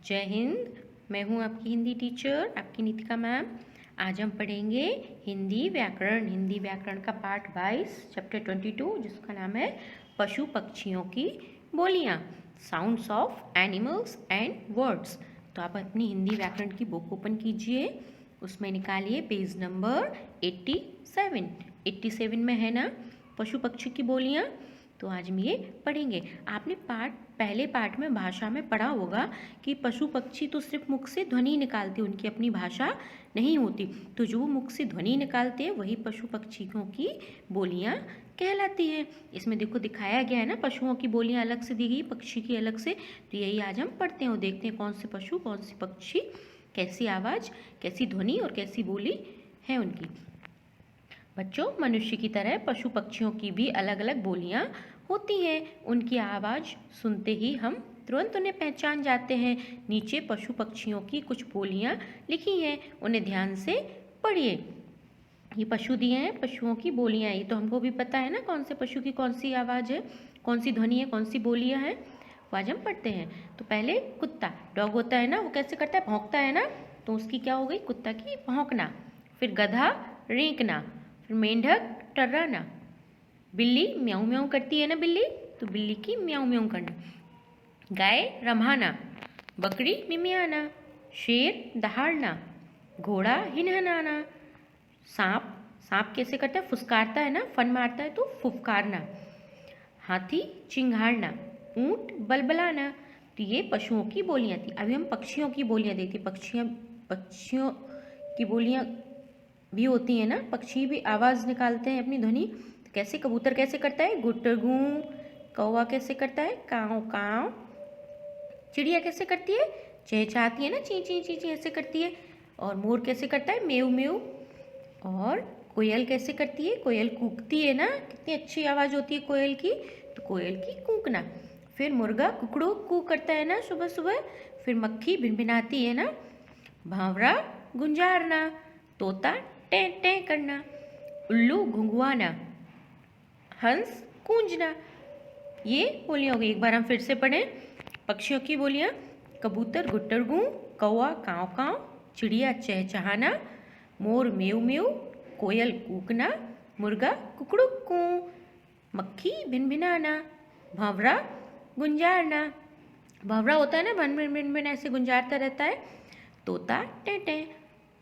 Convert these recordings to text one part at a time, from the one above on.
जय हिंद। मैं हूँ आपकी हिंदी टीचर, आपकी नितिका मैम। आज हम पढ़ेंगे हिंदी व्याकरण का पार्ट 22 चैप्टर 22, जिसका नाम है पशु पक्षियों की बोलियाँ, sounds of animals and words. तो आप अपनी हिंदी व्याकरण की बुक ओपन कीजिए, उसमें निकालिए पेज नंबर 87 में है ना पशु पक्षी की बोलियाँ। तो आज हम ये पढ़ेंगे। आपने पहले पार्ट में भाषा में पढ़ा होगा कि पशु पक्षी तो सिर्फ मुख से ध्वनि निकालते, उनकी अपनी भाषा नहीं होती। तो जो मुख से ध्वनि निकालते हैं वही पशु पक्षियों की बोलियां कहलाती हैं। इसमें देखो दिखाया गया है ना, पशुओं की बोलियां अलग से दी गई, पक्षी की अलग से। तो यही आज हम पढ़ते हैं और देखते हैं कौन से पशु कौन से पक्षी, कैसी आवाज़, कैसी ध्वनि और कैसी बोली है उनकी। बच्चों, मनुष्य की तरह पशु पक्षियों की भी अलग अलग बोलियां होती हैं। उनकी आवाज़ सुनते ही हम तुरंत उन्हें पहचान जाते हैं। नीचे पशु पक्षियों की कुछ बोलियां लिखी हैं, उन्हें ध्यान से पढ़िए। ये पशु दिए हैं, पशुओं की बोलियां। ये तो हमको भी पता है ना कौन से पशु की कौन सी आवाज़ है, कौन सी ध्वनि है, कौन सी बोलियां हैं। वो आज हम पढ़ते हैं। तो पहले कुत्ता, डॉग होता है ना, वो कैसे करता है, भौंकता है ना। तो उसकी क्या हो गई, कुत्ता की भौंकना। फिर गधा रेंकना, फिर मेंढक टर्राना, बिल्ली म्याऊं म्याऊं करती है ना बिल्ली, तो बिल्ली की म्याऊं म्याऊं करना। गाय रम्हाना, बकरी मिमियाना, शेर दहाड़ना, घोड़ा हिनहनाना, सांप कैसे करता है, फुसकारता है ना, फन मारता है तो फुफकारना। हाथी चिंघाड़ना, ऊंट बलबलाना। तो ये पशुओं की बोलियां थी। अभी हम पक्षियों की बोलियां देखते। पक्षियों की बोलियां भी होती है ना, पक्षी भी आवाज़ निकालते हैं अपनी ध्वनि। तो कैसे, कबूतर कैसे करता है, गुटरगू। कौवा कैसे करता है, काव काव। चिड़िया कैसे करती है, चहचहाती है ना, ची ची ची ची ऐसे करती है। और मोर कैसे करता है, मेव मेव। और कोयल कैसे करती है, कोयल कूकती है ना, कितनी अच्छी आवाज़ होती है कोयल की, तो कोयल की कूकना। फिर मुर्गा कुकड़ू कू करता है ना सुबह सुबह। फिर मक्खी भिनभिनाती है ना। भावरा गुंजारना, तोता टें टें करना, उल्लू घुंघुआना, हंस कूंजना। ये बोलियां हो गई। एक बार हम फिर से पढ़ें पक्षियों की बोलियां। कबूतर गुट्टरगू, कौवा काव काव, चिड़िया चहचहाना, मोर मेव मेव, कोयल कूकना, मुर्गा कुकड़ू कू, मक्खी भिनभिनाना, भंवरा गुंजारना। भंवरा होता है ना, भन भिन भिन भिन ऐसे गुंजारता रहता है। तोता टें टें,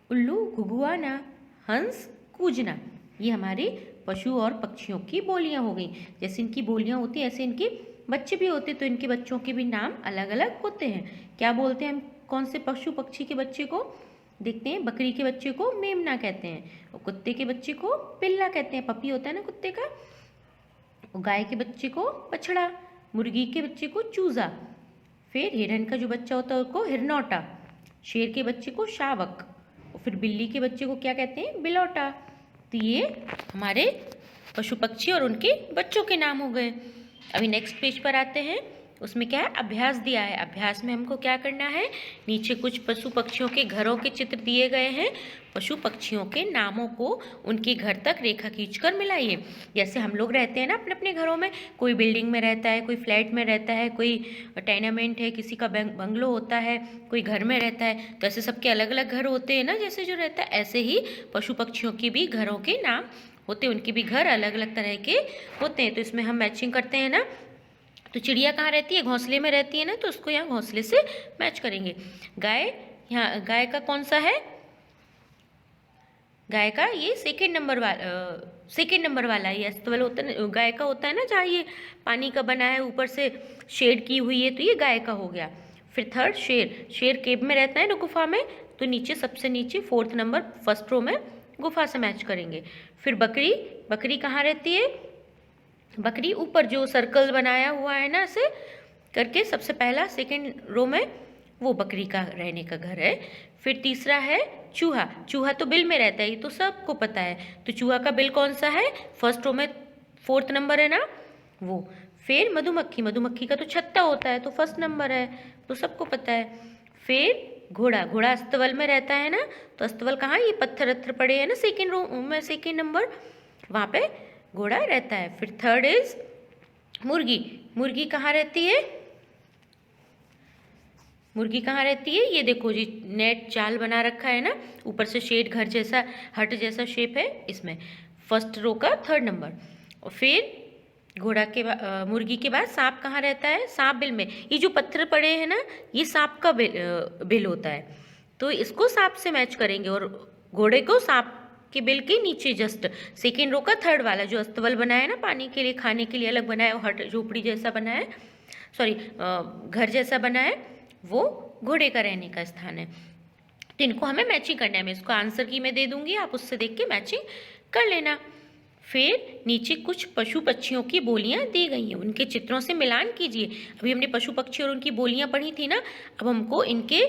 उल्लू घुघुआना, हंस कूजना। ये हमारे पशु और पक्षियों की बोलियां हो गई। जैसे इनकी बोलियां होती हैं ऐसे इनके बच्चे भी होते, तो इनके बच्चों के भी नाम अलग अलग होते हैं। क्या बोलते हैं हम कौन से पशु पक्षी के बच्चे को, देखते हैं। बकरी के बच्चे को मेमना कहते हैं, और कुत्ते के बच्चे को पिल्ला कहते हैं, पपी होता है ना कुत्ते का। और गाय के बच्चे को बछड़ा, मुर्गी के बच्चे को चूजा। फिर हिरन का जो बच्चा होता है उसको हिरनौटा, शेर के बच्चे को शावक, और फिर बिल्ली के बच्चे को क्या कहते हैं, बिलौटा। तो ये हमारे पशु पक्षी और उनके बच्चों के नाम हो गए। अभी नेक्स्ट पेज पर आते हैं। उसमें क्या है, अभ्यास दिया है। अभ्यास में हमको क्या करना है, नीचे कुछ पशु पक्षियों के घरों के चित्र दिए गए हैं। पशु पक्षियों के नामों को उनके घर तक रेखा खींचकर मिलाइए। जैसे हम लोग रहते हैं ना अपने अपने घरों में, कोई बिल्डिंग में रहता है, कोई फ्लैट में रहता है, कोई टेनामेंट है, किसी का बंगलो होता है, कोई घर में रहता है। तो ऐसे सबके अलग अलग घर होते हैं ना, जैसे जो रहता है ऐसे ही पशु पक्षियों की भी घरों के नाम होते हैं, उनके भी घर अलग अलग तरह के होते हैं। तो इसमें हम मैचिंग करते हैं ना। तो चिड़िया कहाँ रहती है, घोंसले में रहती है ना, तो उसको यहाँ घोंसले से मैच करेंगे। गाय, यहाँ गाय का कौन सा है, गाय का ये सेकेंड नंबर वाला ये अस्तबल होता है ना, गाय का होता है ना, जहाँ ये पानी का बना है, ऊपर से शेड की हुई है, तो ये गाय का हो गया। फिर थर्ड शेर, शेर केव में रहता है ना, गुफा में, तो नीचे सबसे नीचे 4th नंबर फर्स्ट रो में गुफा से मैच करेंगे। फिर बकरी, बकरी कहाँ रहती है, बकरी ऊपर जो सर्कल बनाया हुआ है ना ऐसे करके, सबसे पहला सेकंड रो में वो बकरी का रहने का घर है। फिर तीसरा है चूहा, चूहा तो बिल में रहता है, ये तो सबको पता है। तो चूहा का बिल कौन सा है, फर्स्ट रो में 4th नंबर है ना वो। फिर मधुमक्खी, मधुमक्खी का तो छत्ता होता है, तो फर्स्ट नंबर है, तो सबको पता है। फिर घोड़ा, घोड़ा अस्तबल में रहता है ना, तो अस्तबल कहाँ, ये पत्थर वत्थर पड़े हैं ना सेकेंड रो में, सेकेंड नंबर वहाँ पे घोड़ा रहता है। फिर थर्ड इज मुर्गी, मुर्गी कहाँ रहती है, मुर्गी कहाँ रहती है? ये देखो जी, नेट जाल बना रखा है ना, ऊपर से शेड घर जैसा हट जैसा शेप है इसमें, फर्स्ट रो का 3rd नंबर। और फिर घोड़ा के मुर्गी के बाद सांप कहाँ रहता है? सांप बिल में। ये जो पत्थर पड़े हैं ना, ये सांप का बिल होता है, तो इसको सांप से मैच करेंगे। और घोड़े को सांप के बिल के नीचे जस्ट 2nd रो का 3rd वाला जो अस्तबल बना है ना, पानी के लिए खाने के लिए अलग बना है, हट झोपड़ी जैसा बना है, सॉरी घर जैसा बना है, वो घोड़े का रहने का स्थान है। तो इनको हमें मैचिंग करना है। मैं इसको आंसर की मैं दे दूंगी, आप उससे देख के मैचिंग कर लेना। फिर नीचे कुछ पशु पक्षियों की बोलियां दी गई हैं, उनके चित्रों से मिलान कीजिए। अभी हमने पशु पक्षी और उनकी बोलियां पढ़ी थी ना, अब हमको इनके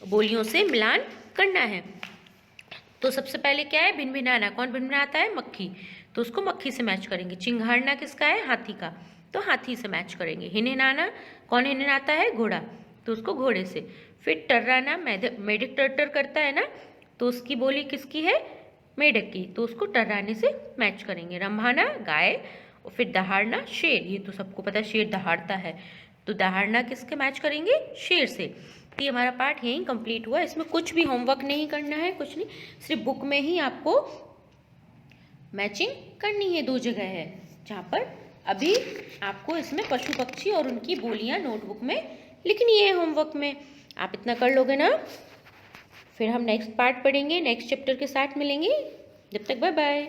बोलियों से मिलान करना है। तो सबसे पहले क्या है? भिनभिनाना। कौन भिनभिनाता है? मक्खी, तो उसको मक्खी से मैच करेंगे। चिंघाड़ना किसका है? हाथी का, तो हाथी से मैच करेंगे। हिनहिनाना, कौन हिनहिनाता है? घोड़ा, तो उसको घोड़े से। फिर टर्राना, मेढक टर करता है ना, तो उसकी बोली किसकी है? मेढक की, तो उसको टर्राने से मैच करेंगे। रंभाना गाय, और फिर दहाड़ना शेर, ये तो सबको पता है शेर दहाड़ता है, तो दहाड़ना किसके मैच करेंगे? शेर से। तो ये हमारा पार्ट यहीं कंप्लीट हुआ। इसमें कुछ भी होमवर्क नहीं करना है, कुछ नहीं, सिर्फ बुक में ही आपको मैचिंग करनी है। 2 जगह है जहाँ पर अभी आपको इसमें पशु पक्षी और उनकी बोलियां नोटबुक में लिखनी है होमवर्क में। आप इतना कर लोगे ना, फिर हम नेक्स्ट पार्ट पढ़ेंगे, नेक्स्ट चैप्टर के साथ मिलेंगे। जब तक बाय बाय।